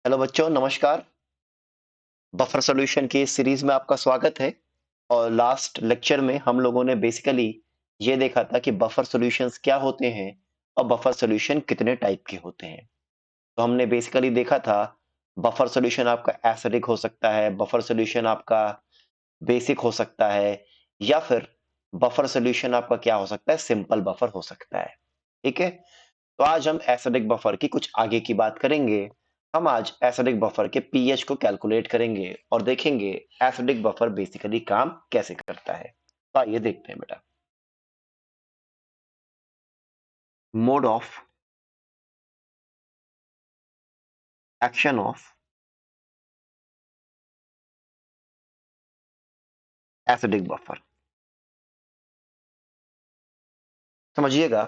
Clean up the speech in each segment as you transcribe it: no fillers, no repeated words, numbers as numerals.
Hello बच्चों, नमस्कार। Buffer solution की इस सीरीज में आपका स्वागत है। और लास्ट लेक्चर में हम लोगों ने बेसिकली ये देखा था कि बफर सॉल्यूशंस क्या होते हैं और बफर सॉल्यूशन कितने टाइप के होते हैं। तो हमने बेसिकली देखा था बफर सॉल्यूशन आपका एसिडिक हो सकता है, बफर सॉल्यूशन आपका बेसिक हो सकता है, या फिर बफर सॉल्यूशन आपका क्या हो सकता है, सिंपल बफर हो सकता है। ठीक है। तो आज हम एसिडिक बफर की कुछ आगे की बात करेंगे। हम आज एसिडिक बफर के पीएच को कैलकुलेट करेंगे और देखेंगे एसिडिक बफर बेसिकली काम कैसे करता है। तो आइए देखते हैं बेटा। Mode of action of acidic buffer. समझिएगा,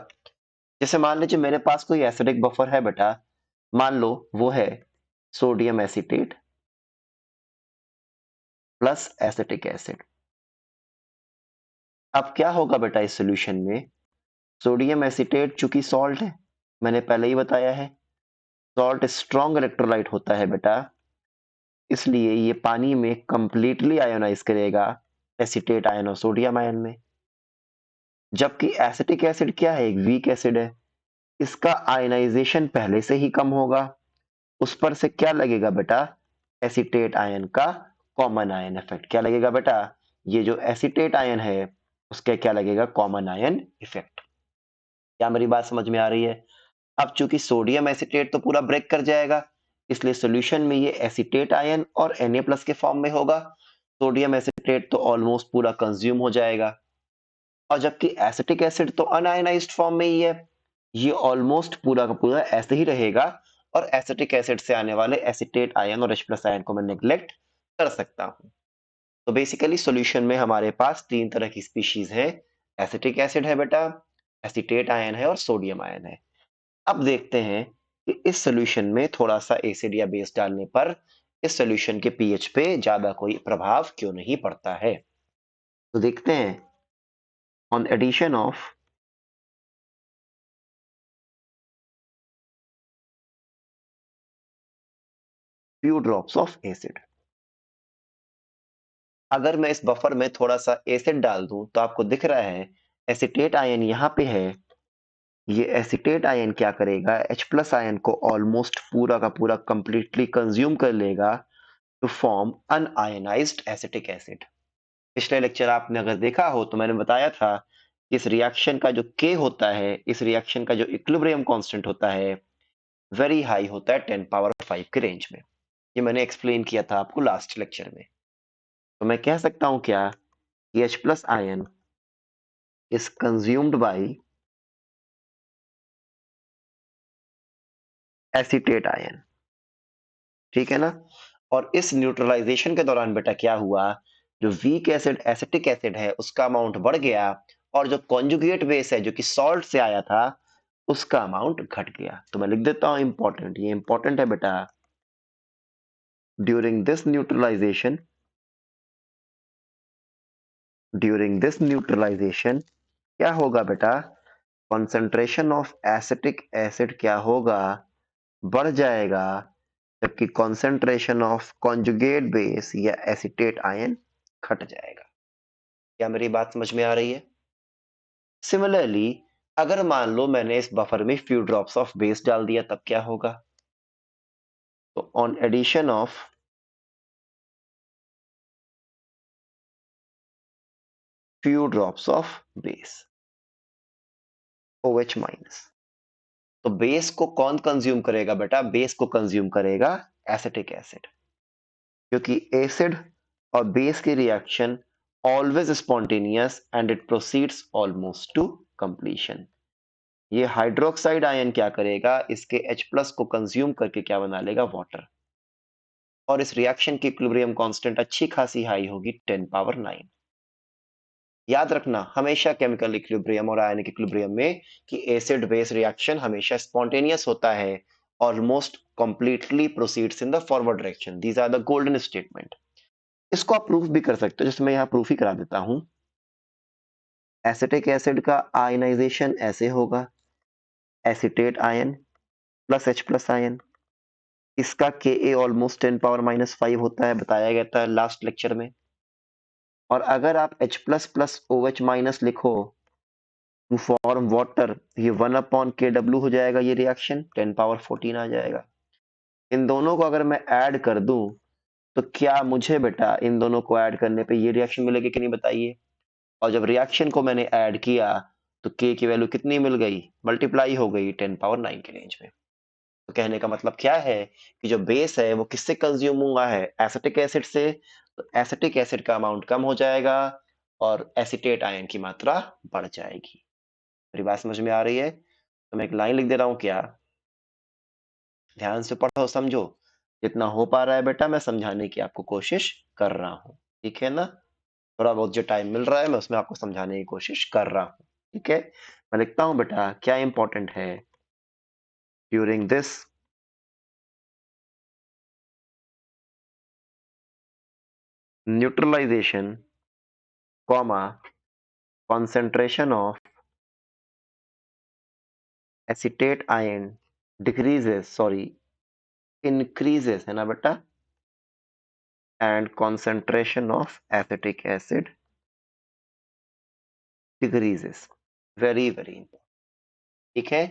जैसे मान लीजिए मेरे पास कोई एसिडिक बफर है बेटा। मान लो वो है sodium acetate plus acetic acid. अब क्या होगा बेटा इस सॉल्यूशन में? सोडियम एसीटेट चूंकि सॉल्ट है, मैंने पहले ही बताया है, सॉल्ट स्ट्रॉन्ग इलेक्ट्रोलाइट होता है बेटा, इसलिए ये पानी में कंप्लीटली आयोनाइज करेगा एसीटेट आयन और सोडियम आयन में। जबकि एसिटिक एसिड क्या है? एक वीक एसिड है, इसका आयनाइजेशन पहले से ही कम होगा। उस पर से क्या लगेगा बेटा? एसीटेट आयन का कॉमन आयन इफेक्ट। क्या लगेगा बेटा? ये जो एसीटेट आयन है उसके क्या लगेगा? Common ion effect. क्या मेरी बात समझ में आ रही है? अब चूंकि सोडियम एसीटेट तो पूरा ब्रेक कर जाएगा, इसलिए सॉल्यूशन में ये एसीटेट आयन और Na+ के फॉर्म में होगा। सोडियम एसीटेट तो ऑलमोस्ट पूरा कंज्यूम हो जाएगा। और जबकि एसिटिक एसिड तो अनआयनाइज्ड फॉर्म में ही है, ये ऑलमोस्ट पूरा का पूरा ऐसे ही रहेगा। और एसिटिक एसिड से आने वाले एसीटेट आयन और H+ आयन को मैं नेग्लेक्ट कर सकता हूं। तो बेसिकली सॉल्यूशन में हमारे पास तीन तरह की स्पीशीज है। एसिटिक एसिड है बेटा, एसीटेट आयन है और सोडियम आयन है। अब देखते हैं कि इस सॉल्यूशन में थोड़ा सा एसिड या बेस डालने पर इस सॉल्यूशन के पीएच पे ज्यादा कोई प्रभाव क्यों नहीं पड़ता है। तो देखते हैं। On addition of few drops of acid, अगर मैं इस बफर में थोड़ा सा एसिड डाल दूं तो आपको दिख रहा है एसीटेट आयन यहाँ पे है। ये एसीटेट आयन क्या करेगा? H+ आयन को ऑलमोस्ट पूरा का पूरा कंप्लीटली कंज्यूम कर लेगा to form unionised acetic acid. पिछले लेक्चर आपने अगर देखा हो तो मैंने बताया था कि इस रिएक्शन का जो K होता है, इस रिएक्शन का जो इक्विलिब्रियम कांस्टेंट होता है, वेरी हाई होता है 10⁵ के रेंज में। ये मैंने एक्सप्लेन किया था आपको लास्ट लेक्चर में। तो मैं कह सकता हूं क्या कि H+ ion is consumed by acetate ion. ठीक है ना? और इस न्यूट्रलाइजेशन के दौरान बेटा क्या हुआ? जो वीक एसिड एसिटिक एसिड है उसका अमाउंट बढ़ गया, और जो कॉन्जुगेट बेस है जो कि सॉल्ट से आया था उसका अमाउंट घट गया। तो मैं लिख देता हूं इंपॉर्टेंट, ये इंपॉर्टेंट है बेटा। During this neutralisation, during this neutralisation क्या होगा बेटा? कंसंट्रेशन ऑफ एसिटिक एसिड क्या होगा? बढ़ जाएगा, जबकि कंसंट्रेशन ऑफ कॉन्जुगेट बेस या एसीटेट आयन घट जाएगा। क्या मेरी बात समझ में आ रही है? सिमिलरली, अगर मान लो मैंने इस बफर में फ्यू ड्रॉप्स ऑफ बेस डाल दिया तब क्या होगा? तो on addition of few drops of base, OH-, तो बेस को कौन कंज्यूम करेगा बेटा? बेस को कंज्यूम करेगा एसिटिक एसिड, क्योंकि एसिड और बेस की reaction always spontaneous and it proceeds almost to completion. ये हाइड्रोक्साइड आयन क्या करेगा? इसके H+ को कंज्यूम करके क्या बना लेगा? वाटर। और इस रिएक्शन की इक्विलिब्रियम कांस्टेंट अच्छी खासी हाई होगी 10⁹। याद रखना हमेशा केमिकल इक्विलिब्रियम और आयनिक इक्विलिब्रियम में कि एसिड बेस रिएक्शन हमेशा स्पॉन्टेनियस होता है, almost completely proceeds in the forward direction. These are the golden statement. इसको आप प्रूफ भी कर सकते हो, जैसे मैं यहाँ प्रूफ ही करा देता हूं। एसिटिक एसिड का आयनाइजेशन ऐसे होगा, acetate ion plus H+ ion, इसका Ka ऑलमोस्ट 10 पावर -5 होता है, बताया गया था लास्ट लेक्चर में। और अगर आप H plus plus OH minus लिखो टू फॉर्म वाटर, ये 1/Kw हो जाएगा, ये रिएक्शन 10 पावर 14 आ जाएगा। इन दोनों को अगर मैं ऐड कर दूं तो क्या मुझे बेटा इन दोनों को ऐड करने पे ये रिएक्शन मिलेगी कि नहीं, बताइए। और जब रिएक्शन को मैंने ऐड किया तो K की वैल्यू कितनी मिल गई, मल्टीप्लाई हो गई 10 पावर 9 के रेंज में। तो कहने का मतलब क्या है कि जो बेस है वो किससे कंज्यूम हुआ है, एसिटिक एसिड से। तो एसिटिक एसिड का अमाउंट कम हो जाएगा और एसिटेट आयन की मात्रा बढ़ जाएगी। मेरी बात समझ में आ रही है? तो मैं एक लाइन लिख दे रहा हूँ, क्या ध्यान से पढ़ो समझो। जितना हो पा रहा है बेटा मैं समझाने की आपको कोशिश कर रहा हूँ, ठीक है ना। थोड़ा बहुत जो टाइम मिल रहा है मैं उसमें आपको समझाने की कोशिश कर रहा हूँ, ठीक है। मैं लिखता हूँ बेटा क्या इंपॉर्टेंट है during this neutralisation comma concentration of acetate ion increases है ना बेटा, and concentration of acetic acid decreases, very very important, ठीक है।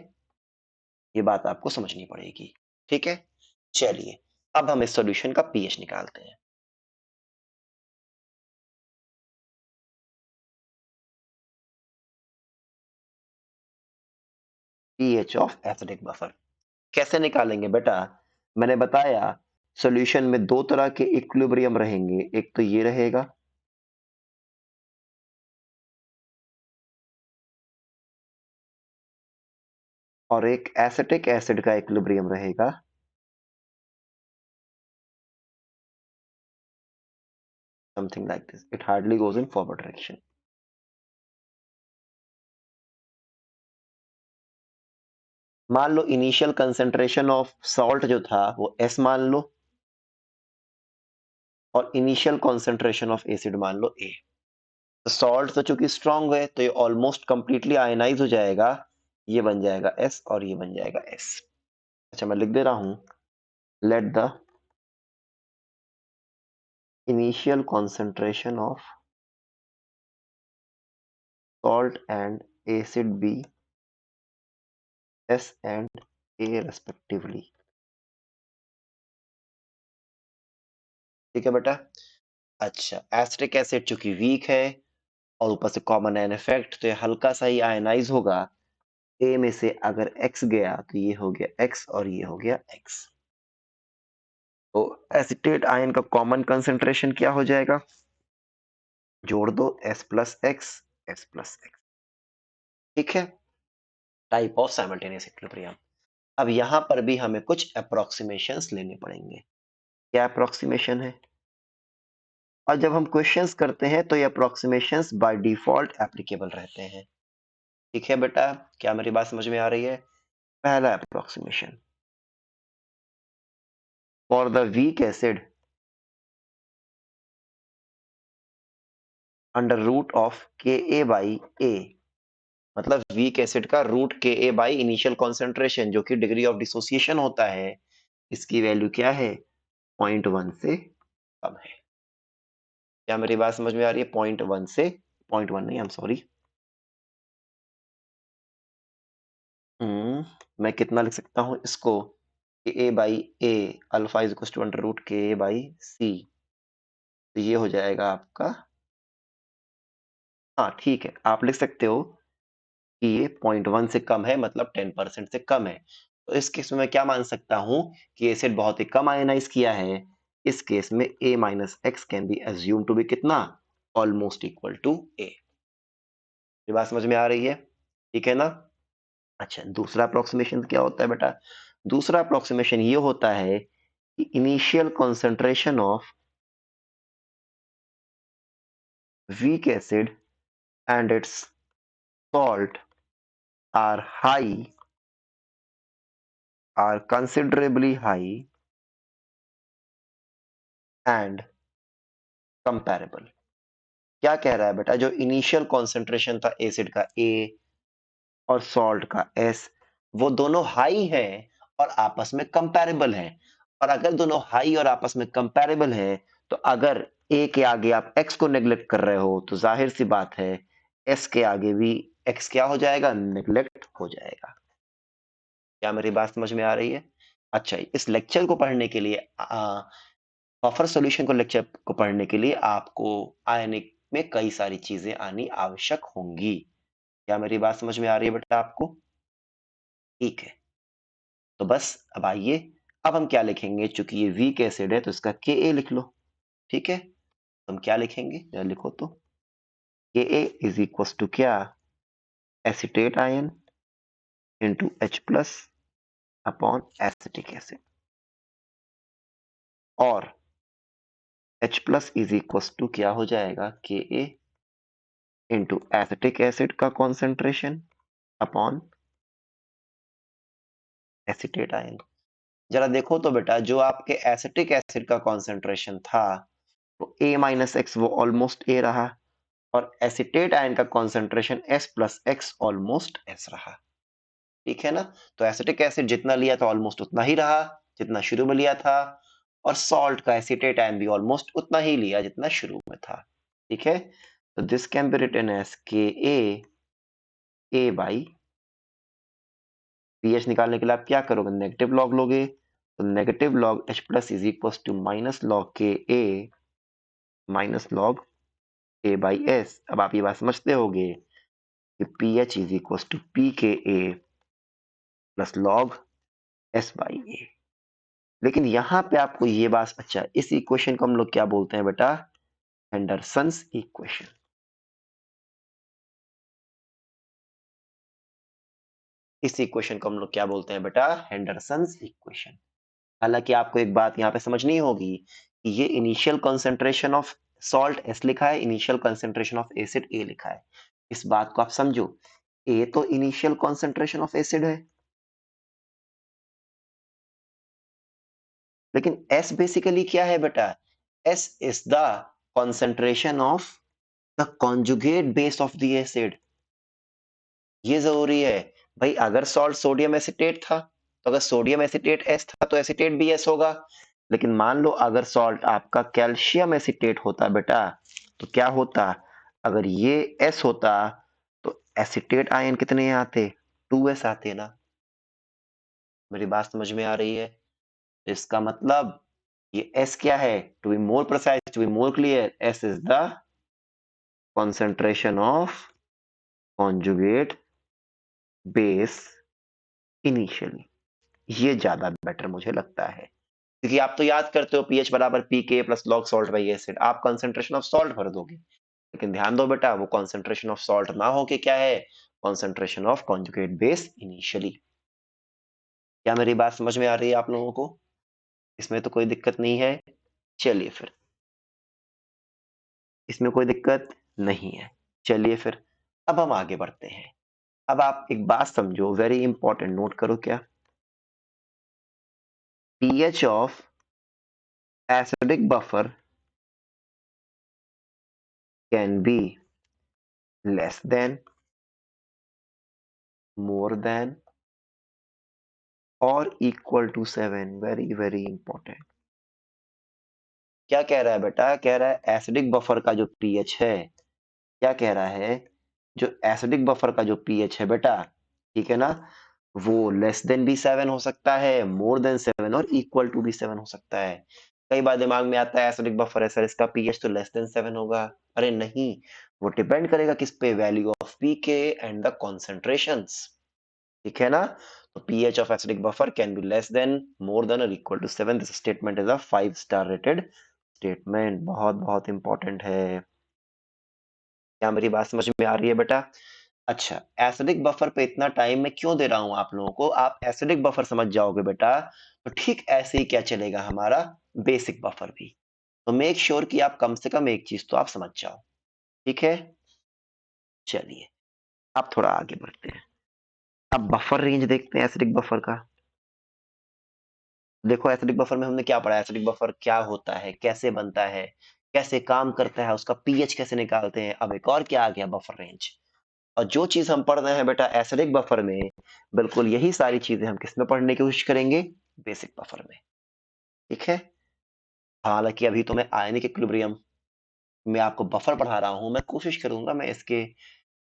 ये बात आपको समझनी पड़ेगी, ठीक है। चलिए अब हम इस सॉल्यूशन का पीएच निकालते हैं। पीएच ऑफ एसिडिक बफर कैसे निकालेंगे बेटा, मैंने बताया सॉल्यूशन में दो तरह के इक्विलिब्रियम रहेंगे, एक तो ये रहेगा और एक एसिटिक एसिड का इक्विलिब्रियम रहेगा। Something like this. It hardly goes in forward direction. मान लो इनिशियल कंसेंट्रेशन ऑफ सॉल्ट जो था वो S मान लो और इनिशियल कंसेंट्रेशन ऑफ एसिड मान लो A। तो सॉल्ट तो चूंकि स्ट्रांग है तो ये ऑलमोस्ट कंप्लीटली आयनाइज हो जाएगा, ये बन जाएगा S और ये बन जाएगा S। अच्छा मैं लिख दे रहा हूं, let the initial concentration of salt and acid be S and A respectively। ठीक है बेटा। अच्छा एसिटिक एसिड चूंकि वीक है और ऊपर से कॉमन एन इफेक्ट, तो ये हल्का सा ही आयनाइज होगा। ए में से अगर x गया तो ये हो गया x और ये हो गया x। तो एसिटेट आयन का कॉमन कंसेंट्रेशन क्या हो जाएगा, जोड़ दो s plus x S plus x, ठीक है। Type of simultaneous equilibrium. अब यहां पर भी हमें कुछ अप्रोक्सीमेशंस लेने पड़ेंगे। क्या अप्रोक्सीमेशन है, और जब हम क्वेश्चंस करते हैं तो ये अप्रोक्सीमेशंस बाय डिफॉल्ट एप्लीकेबल रहते हैं, ठीक है बेटा। क्या मेरी बात समझ में आ रही है? पहला approximation, for the weak acid under root of Ka by A, मतलब वीक एसिड का root Ka by initial concentration जो कि डिग्री ऑफ डिसोसिएशन होता है, इसकी वैल्यू क्या है, 0.1 से कम है। क्या मेरी बात समझ में आ रही है? 0.1 से 0.1 नहीं, आई एम सॉरी, मैं कितना लिख सकता हूं इसको, Ka by A alpha is equal to under root Ka by C। तो ये हो जाएगा आपका, हाँ ठीक है, आप लिख सकते हो कि ये 0.1 से कम है, मतलब 10% से कम है। तो इस केस में मैं क्या मान सकता हूं कि एसिड बहुत ही कम आयनाइज किया है। इस केस में A minus X can be assume to be कितना, ऑलमोस्ट इक्वल टू A। ये बात समझ में आ रही है, ठीक है ना। अच्छा दूसरा अप्रोक्सीमेशन क्या होता है बेटा, दूसरा अप्रोक्सीमेशन ये होता है कि initial concentration of weak acid and its salt are high, are considerably high and comparable। क्या कह रहा है बेटा, जो इनिशियल कॉन्सेंट्रेशन था एसिड का A और सॉल्ट का S, वो दोनों हाई है और आपस में कंपैरेबल है। और अगर दोनों हाई और आपस में कंपैरेबल है, तो अगर ए के आगे आप एक्स को नेग्लेक्ट कर रहे हो, तो जाहिर सी बात है एस के आगे भी एक्स क्या हो जाएगा, नेग्लेक्ट हो जाएगा। क्या मेरी बात समझ में आ रही है? अच्छा, इस लेक्चर को पढ़ने के लिए बफर सॉल्यूशन को लेक्चर को पढ़ने के लिए आपको आयनिक में कई सारी चीजें आनी आवश्यक होंगी। क्या मेरी बात समझ में आ रही है बेटा आपको? ठीक है, तो बस अब आइए, अब हम क्या लिखेंगे, चूंकि ये वीक एसिड है तो इसका के ए लिख लो। ठीक है, तो हम क्या लिखेंगे, जरा लिखो तो। K A is equal to क्या, acetate ion into H plus upon acetic acid, और H plus is equal to क्या हो जाएगा, K A into acetic acid का कॉन्सेंट्रेशन अपॉन एसिटेट आयन। जरा देखो तो बेटा, जो आपके एसिटिक एसिड का कॉन्सेंट्रेशन था तो A माइनस एक्स वो ऑलमोस्ट A रहा, और एसिटेट आयन का concentration S plus x almost S रहा। ठीक है ना? तो एसिटिक एसिड जितना लिया था ऑलमोस्ट उतना ही रहा जितना शुरू में लिया था, और सॉल्ट का एसिटेट आयन भी ऑलमोस्ट उतना ही लिया जितना शुरू में था। ठीक है, तो this can be written as K A by pH निकालने के लिए आप क्या करोगे, नेगेटिव लॉग लोगे, तो negative log H plus is equal to minus log K A minus log A by S. अब आप ये बात समझते होगे कि P H is equal to P K A plus log S by A. लेकिन यहाँ पे आपको ये बात, अच्छा इस इक्वेशन को हम लोग क्या बोलते हैं बेटा, हेंडरसन्स इक्वेशन। इस इक्वेशन को हम लोग क्या बोलते हैं बेटा, हेंडरसन्स इक्वेशन। हालांकि आपको एक बात यहाँ पे समझनी होगी कि ये initial concentration of salt S लिखा है, initial concentration of acid A लिखा है। इस बात को आप समझो, ए तो इनिशियल कंसंट्रेशन ऑफ एसिड है, लेकिन एस बेसिकली क्या है बेटा, S is the concentration of the conjugate base of the acid. ये जरूरी है भाई, अगर सॉल्ट सोडियम एसिटेट था तो अगर सोडियम एसिटेट एस था तो एसिटेट भी एस होगा। लेकिन मान लो अगर सॉल्ट आपका कैल्शियम एसिटेट होता बेटा, तो क्या होता, अगर ये एस होता तो एसिटेट आयन कितने आते, 2s आते ना। मेरी बात समझ में आ रही है? तो इसका मतलब ये एस क्या है, to be more precise, to be more clear, S is the concentration of conjugate base initially। ये ज्यादा बेटर मुझे लगता है, क्योंकि आप तो याद करते हो पीएच बराबर पी के plus log salt by acid, आप कंसंट्रेशन ऑफ सॉल्ट भर दोगे। लेकिन ध्यान दो बेटा, वो कंसंट्रेशन ऑफ सॉल्ट ना हो के क्या है, concentration of conjugate base initially. क्या मेरी बात समझ में आ रही है आप लोगों को? इसमें तो कोई दिक्कत नहीं है। चलिए फिर, इसमें कोई दिक्कत नहीं है। चलिए फिर, अब हम आगे बढ़ते हैं। अब आप एक बात समझो, वेरी इंपॉर्टेंट, नोट करो क्या, pH of acidic buffer can be less than, more than, or equal to 7। very very important। क्या कह रहा है बेटा, कह रहा है एसिडिक बफर का जो पीएच है, क्या कह रहा है, जो एसिडिक बफर का जो पीएच है बेटा, ठीक है ना, वो लेस देन भी 7 हो सकता है, मोर देन 7 और इक्वल टू भी 7 हो सकता है। कई बार दिमाग में आता है एसिडिक बफर है सर, इसका पीएच तो लेस देन 7 होगा। अरे नहीं, वो डिपेंड करेगा किस पे, value of pK and the concentrations. ठीक है ना? तो pH of acidic buffer can be less than, more than or equal to 7। This statement is a 5-star rated statement। बहुत बहुत इंपॉर्टेंट है। क्या मेरी बात समझ में आ रही है बेटा? अच्छा, एसिडिक बफर पे इतना टाइम मैं क्यों दे रहा हूं आप लोगों को, आप एसिडिक बफर समझ जाओगे बेटा, तो ठीक ऐसे ही क्या चलेगा हमारा बेसिक बफर भी। तो मेक श्योर कि आप कम से कम एक चीज तो आप समझ जाओ। ठीक है, चलिए आप थोड़ा आगे बढ़ते हैं। अब बफर रेंज देखते हैं एसिडिक बफर का। देखो एसिडिक बफर में हमने क्या पढ़ा, एसिडिक बफर क्या होता है, कैसे बनता है, कैसे काम करता है, उसका पीएच कैसे निकालते हैं। अब एक और क्या आ गया, बफर रेंज। और जो चीज हम पढ़ रहे हैं बेटा एसिडिक बफर में, बिल्कुल यही सारी चीजें हम किसमें पढ़ने की कोशिश करेंगे, बेसिक बफर में। हालांकि अभी तो मैं आयनिक इक्विलिब्रियम में आपको बफर पढ़ा रहा हूं, मैं कोशिश करूंगा मैं इसके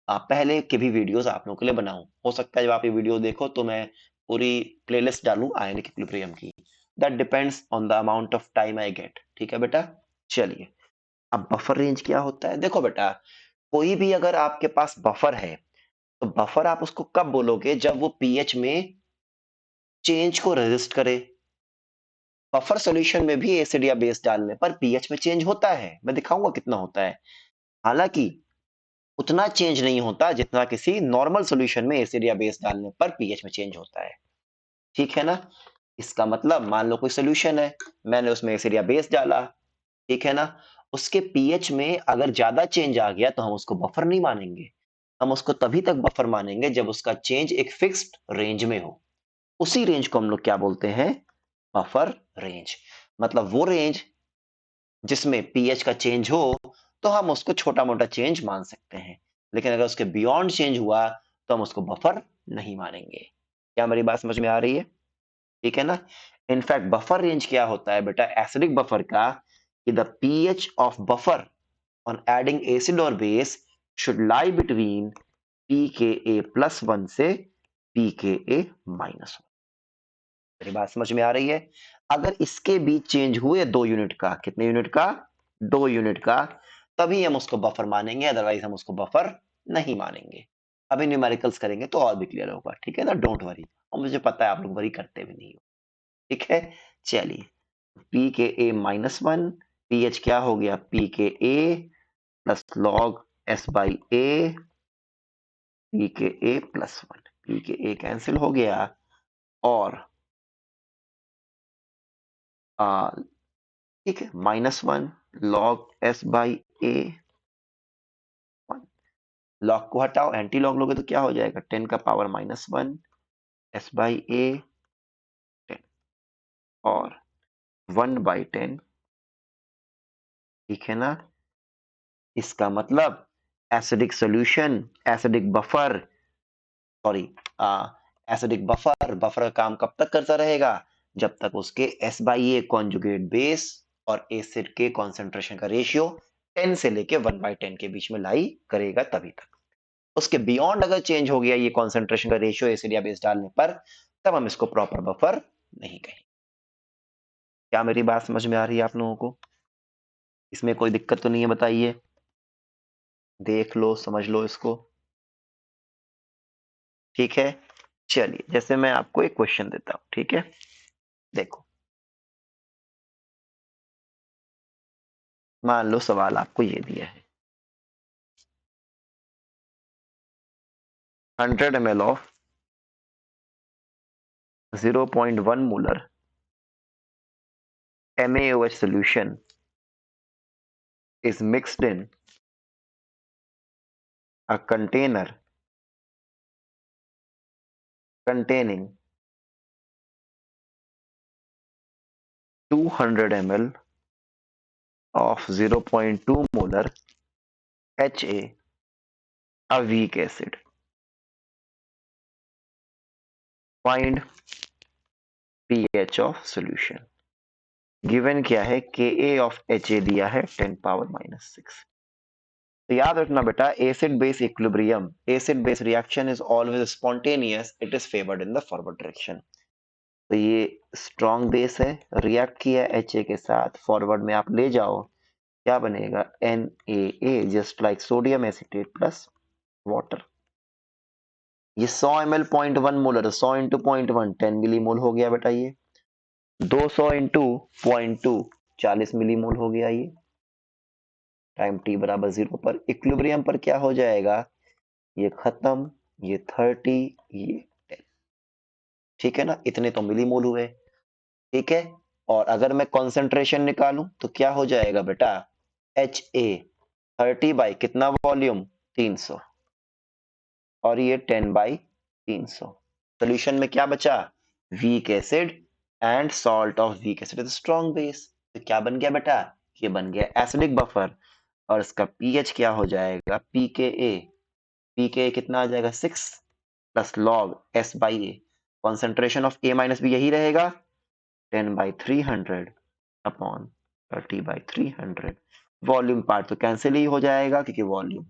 पहले के भी वीडियोस आप लोगों के लिए बनाऊं। हो सकता है जब आप ये वीडियो देखो तो मैं पूरी प्लेलिस्ट डालूं आयनिक इक्विलिब्रियम की। That depends on the amount of time I get. ठीक है बेटा, चलिए। अब बफर रेंज क्या होता है? देखो बेटा, कोई भी अगर आपके पास बफर है तो बफर आप उसको कब बोलोगे? जब वो पीएच में चेंज को रेजिस्ट करे। बफर सॉल्यूशन में भी एसिड या बेस डालने पर पीएच में चेंज होता है, मैं दिखाऊंगा कितना होता है। हालांकि उतना चेंज नहीं होता जितना किसी नॉर्मल सॉल्यूशन में एसिड या बेस डालने पर पीएच में चेंज होता है। ठीक है ना? इसका मतलब मान लो कोई सॉल्यूशन है, मैंने उसमें एसिड या बेस डाला, ठीक है ना? उसके पीएच में अगर ज्यादा चेंज आ गया तो हम उसको बफर नहीं मानेंगे। हम उसको तभी तक बफर मानेंगे जब उसका चेंज एक फिक्स्ड रेंज में हो। उसी रेंज को हम लोग क्या बोलते हैं? Buffer range. मतलब वो रेंज जिसमें पीएच का चेंज हो तो हम उसको छोटा मोटा चेंज मान सकते हैं, लेकिन अगर उसके बियॉन्ड चेंज हुआ तो हम उसको बफर नहीं मानेंगे। क्या मेरी बात समझ में आ रही है? ठीक है ना? इनफैक्ट बफर रेंज क्या होता है बेटा एसिडिक बफर का, कि the pH of buffer on adding acid और base should lie between pKa plus 1 से pKa माइनस 1। मेरी बात समझ में आ रही है? अगर इसके बीच चेंज हुए 2 यूनिट का, कितने यूनिट का? 2 यूनिट का, तभी हम उसको बफर मानेंगे, अदरवाइज हम उसको बफर नहीं मानेंगे। अभी न्यूमेरिकल्स करेंगे तो और भी क्लियर होगा। ठीक है ना? Don't worry. और मुझे पता है आप लोग वरी करते भी नहीं हो। ठीक है, चलिए। P K A minus 1, P H क्या हो गया? P K A plus log S by A, P K A plus 1, P K A cancel हो गया और ठीक है, -1 log S by A 1। Log को हटाओ, एंटी लॉग लोगे तो क्या हो जाएगा? 10 का पावर -1 एस बाई ए 10 और 1/10। ठीक है ना? इसका मतलब acidic solution, acidic buffer, sorry, acidic buffer, buffer का काम कब तक करता रहेगा? जब तक उसके S by A conjugate base और एसिड के कॉन्सेंट्रेशन का रेशियो 10 से लेके 1/10 के बीच में लाई करेगा, तभी तक। उसके बियॉन्ड अगर चेंज हो गया ये कॉन्सेंट्रेशन का रेशियो एसिड या बेस डालने पर, तब हम इसको प्रॉपर बफर नहीं कहेंगे। क्या मेरी बात समझ में आ रही है आप लोगों को? इसमें कोई दिक्कत तो नहीं है? बताइए, देख लो, समझ लो इसको। ठीक है, चलिए। जैसे मैं आपको एक क्वेश्चन देता हूं, ठीक है? देखो, मान लो सवाल आपको ये दिया है, 100 ml of 0.1 molar MaOH solution is mixed in a container containing 200 ml of 0.2 molar HA, a weak acid. Find pH of solution. Given क्या है? Ka of Ha दिया है 10 पावर -6। तो याद रखना बेटा, acid base equilibrium, acid base reaction is always spontaneous, it is favoured in the forward direction. तो ये स्ट्रॉन्ग बेस है, रिएक्ट किया एच के साथ, फॉरवर्ड में आप ले जाओ, क्या बनेगा? NaA, just like sodium acetate plus water. ये 100 ml 0.1 मोलर, 100 इंटू 0.1 10 मिली मोल हो गया बेटा। ये 200 इंटू 0.2 40 मिली मोल हो गया। ये टाइम t बराबर 0 पर इक्विलिब्रियम पर क्या हो जाएगा? ये खत्म, ये 30, ये 10। ठीक है ना? इतने तो मिली मोल हुए। ठीक है, और अगर मैं कॉन्सेंट्रेशन निकालूं तो क्या हो जाएगा बेटा? HA 30 बाई कितना वॉल्यूम? 300, और ये 10/300। सोल्यूशन में क्या बचा? Weak acid and salt of weak acid is strong base. तो क्या बन गया बेटा? ये बन गया एसिडिक बफर, और इसका पीएच क्या हो जाएगा? pKa, pKa कितना आ जाएगा? 6 plus log S by A, concentration of A minus B यही रहेगा, 10/300 अपॉन 30/300। वॉल्यूम पार्ट तो कैंसिल ही हो जाएगा क्योंकि वॉल्यूम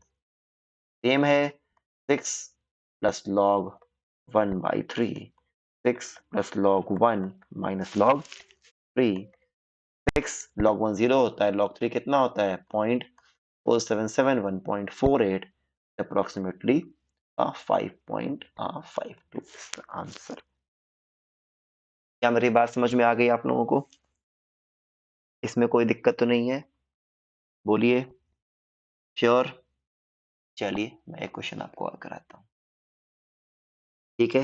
सेम है। 6 plus log 1/3, 6 plus log 1 minus log 3, 6 log 1 0 होता है, log 3 कितना होता है 0.477, 1.48, अप्रोक्सीमेटली 5.52 आंसर। क्या मेरी बात समझ में आ गई आप लोगों को? इसमें कोई दिक्कत तो नहीं है? बोलिए। श्योर? चलिए मैं एक क्वेश्चन आपको और कराता हूँ, ठीक है?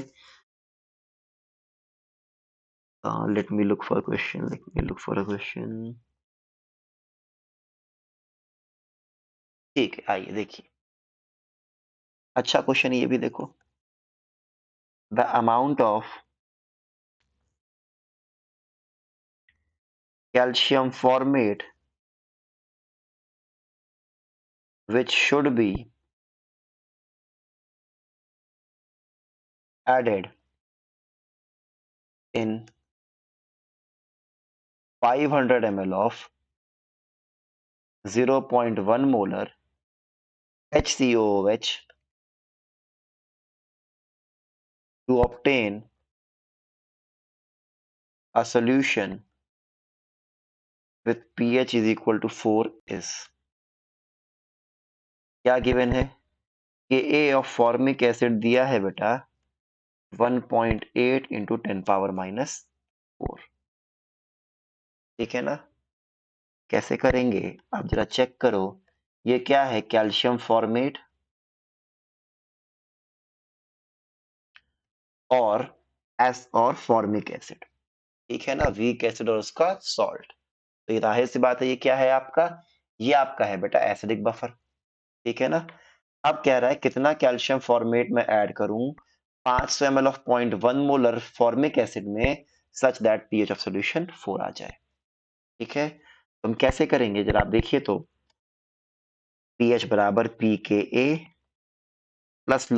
Let me look for question. ठीक है, आइए देखिए। अच्छा क्वेश्चन ये भी देखो। The amount of calcium formate which should be added in 500 ml of 0.1 molar HCOOH to obtain a solution with pH is equal to 4 is। क्या गिवन है? Ka ऑफ फॉर्मिक एसिड दिया है बेटा 1.8 इंटू 10⁻⁻4। ठीक है ना? कैसे करेंगे आप जरा चेक करो। ये क्या है? कैल्शियम फॉर्मेट और एस और फॉर्मिक एसिड, ठीक है ना? वीक एसिड और उसका सॉल्ट। तो ये जाहिर सी बात है, ये क्या है आपका? ये आपका है बेटा एसिडिक बफर, ठीक है ना? अब कह रहा है कितना कैल्शियम फॉर्मेट में ऐड करूं 500 ml of 0.1 molar formic acid में such that pH of solution 4 आ जाए। ठीक है, तो हम कैसे करेंगे जरा आप देखिए तो। पीएच बराबर pKa plus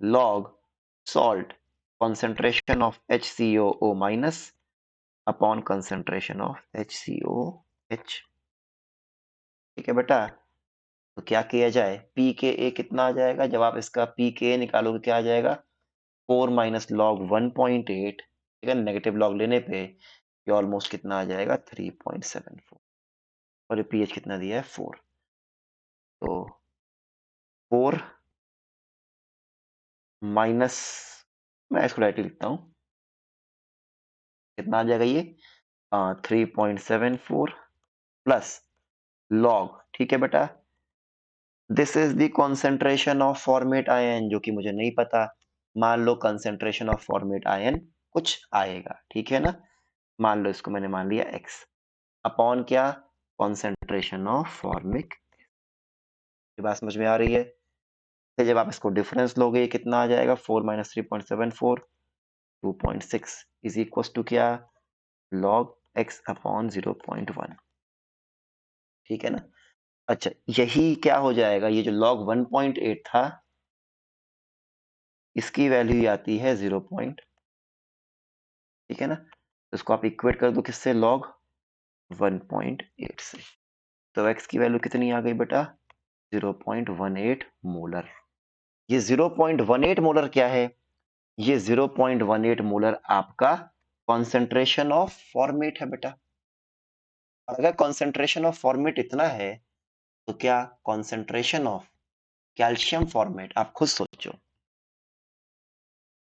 log salt concentration of HCOO minus upon concentration of HCOH। ठीक है बेटा, तो क्या किया जाए? pKa कितना आ जाएगा? जब आप इसका pKa निकालोगे क्या आ जाएगा? 4 माइनस लॉग 1.8, ठीक है, नेगेटिव लॉग लेने पे ये ऑलमोस्ट कितना आ जाएगा? 3.74। और ये pH कितना दिया है? 4। तो 4 माइनस, मैं इसको डायरेक्टली लिखता हूँ, कितना आ जाएगा ये? 3.74 प्लस लॉग, ठीक है बेटा, this is the concentration of format ion, जो कि मुझे नहीं पता। मान low concentration of format ion कुछ आएगा, ठीक है ना? मान लो इसको मैंने मान लिया x अपॉन क्या? Concentration of formic. ये बात समझ में आ रही है? तो जब आप इसको डिफरेंस लोगे कितना आ जाएगा? 4 माइनस 3.74, 2.6 इज इक्वल टू क्या? Log x upon 0.1। ठीक है ना? अच्छा, यही क्या हो जाएगा? ये जो लॉग 1.8 था इसकी वैल्यू आती है 0. ठीक है ना? तो इसको आप इक्वेट कर दो किससे? लॉग 1.8 से। तो x की वैल्यू कितनी आ गई बेटा? 0.18 मोलर। ये 0.18 मोलर क्या है? ये 0.18 मोलर आपका कॉन्सेंट्रेशन ऑफ फॉर्मेट है बेटा। और अगर कॉन्सेंट्रेशन ऑफ फॉर्मेट इतना है तो क्या कॉन्सेंट्रेशन ऑफ कैल्शियम फॉर्मेट, आप खुद सोचो,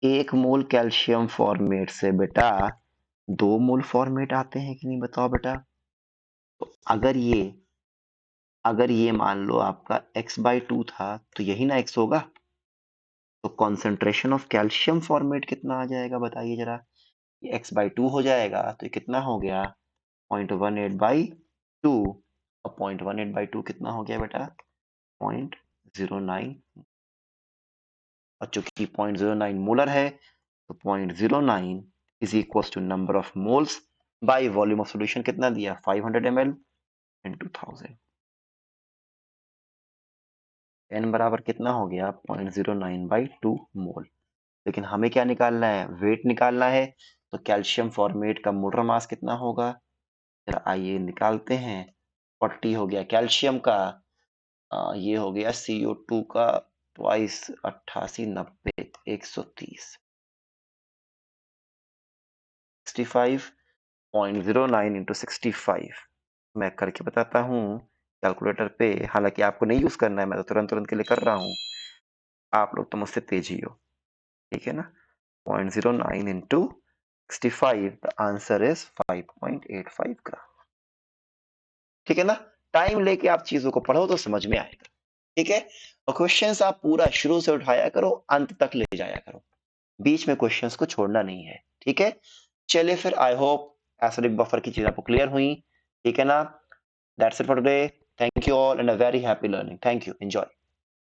1 मोल कैल्शियम फॉर्मेट से बेटा 2 मोल फॉर्मेट आते हैं कि नहीं? बताओ बेटा। तो अगर ये मान लो आपका x/2 था तो यही ना x होगा। तो कॉन्सेंट्रेशन ऑफ कैल्शियम फॉर्मेट कितना आ जाएगा बताइए जरा? ये x/2 हो जाएगा तो ये कितना हो गया? 0.18/2। और 0.18/2 कितना हो गया बेटा? 0.09। और चूंकि 0.09 मोलर है तो 0.09 is equal to number of moles by volume of solution. कितना दिया? 500 ml into 1000। n बराबर कितना हो गया? 0.09/2 मोल। लेकिन हमें क्या निकालना है? वेट निकालना है। तो कैल्शियम फॉर्मेट का मोलर मास कितना होगा? जरा आइए निकालते हैं। 40 हो गया कैल्शियम का, ये हो गया CO2 का ट्वाइस 88 90 130 65.09 इंटू 65 मैं करके बताता हूँ कैलकुलेटर पे। हालांकि आपको नहीं यूज करना है, मैं तो तुरंत तुरंत के लिए कर रहा हूँ। आप लोग तो मुझसे तेज ही हो, ठीक है ना। 0.09 इंटू 65, द आंसर इज 5.85 ग्राम। ठीक है ना। टाइम लेके आप चीजों को पढ़ो तो समझ में आएगा। ठीक है। और क्वेश्चंस आप पूरा शुरू से उठाया करो, अंत तक ले जाया करो, बीच में क्वेश्चंस को छोड़ना नहीं है। ठीक है। चलिए फिर, आई होप एसिडिक बफर की चीज आपको क्लियर हुई। ठीक है ना। That's it for today. Thank you all and a very happy learning. Thank you. Enjoy.